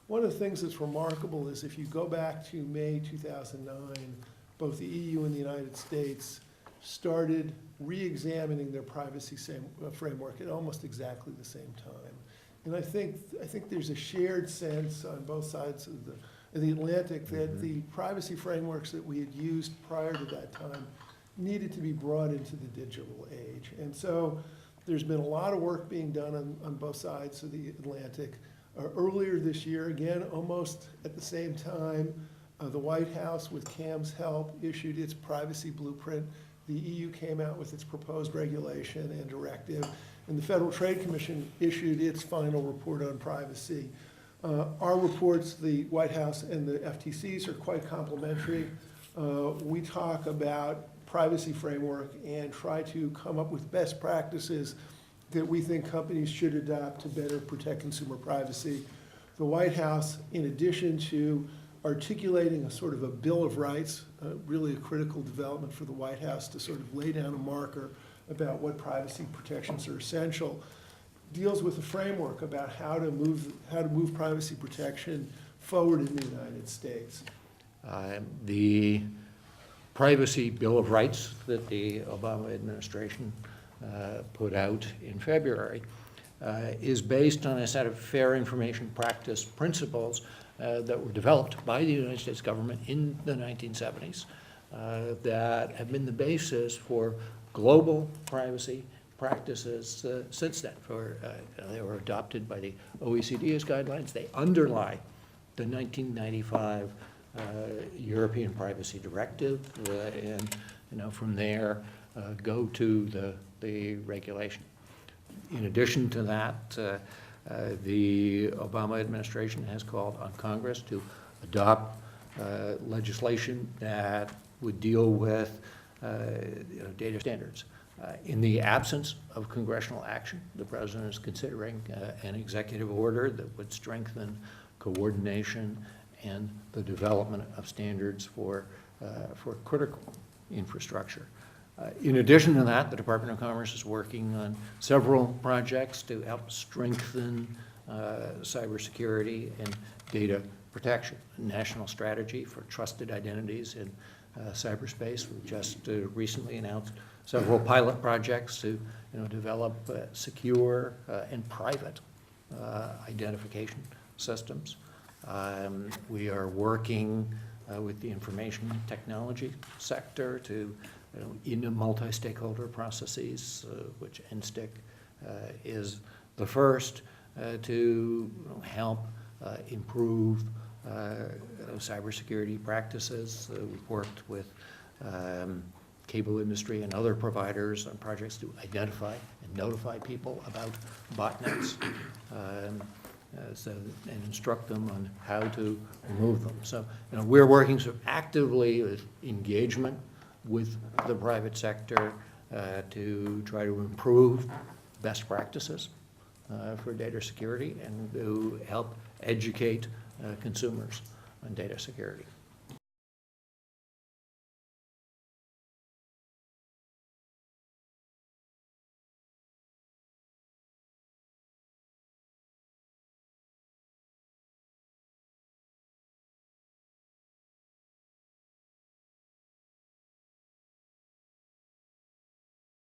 One of the things that's remarkable is if you go back to May 2009, both the EU and the United States started re-examining their privacy framework at almost exactly the same time. And I think there's a shared sense on both sides of the Atlantic that the privacy frameworks that we had used prior to that time needed to be brought into the digital age. And so there's been a lot of work being done on both sides of the Atlantic. Earlier this year, again, almost at the same time, the White House, with CAM's help, issued its privacy blueprint. The EU came out with its proposed regulation and directive, and the Federal Trade Commission issued its final report on privacy. Our reports, the White House and the FTC's, are quite complementary. We talk about privacy framework and try to come up with best practices that we think companies should adopt to better protect consumer privacy. The White House, in addition to articulating a sort of a Bill of Rights, really a critical development for the White House to sort of lay down a marker about what privacy protections are essential, deals with a framework about how to move privacy protection forward in the United States. The Privacy Bill of Rights that the Obama administration put out in February is based on a set of fair information practice principles that were developed by the United States government in the 1970s that have been the basis for global privacy practices since then. They were adopted by the OECD as guidelines. They underlie the 1995 European Privacy Directive, and from there go to the regulation. In addition to that, the Obama administration has called on Congress to adopt legislation that would deal with data standards. In the absence of congressional action, the president is considering an executive order that would strengthen coordination and the development of standards for critical infrastructure. In addition to that, the Department of Commerce is working on several projects to help strengthen cybersecurity and data protection. A national strategy for trusted identities in cyberspace. We just recently announced several pilot projects to develop secure and private identification systems. We are working with the information technology sector to in multi-stakeholder processes, which NSTIC is the first to help improve cybersecurity practices. We've worked with cable industry and other providers on projects to identify and notify people about botnets and instruct them on how to remove them. So we're working sort of actively with engagement with the private sector to try to improve best practices for data security and to help educate consumers on data security.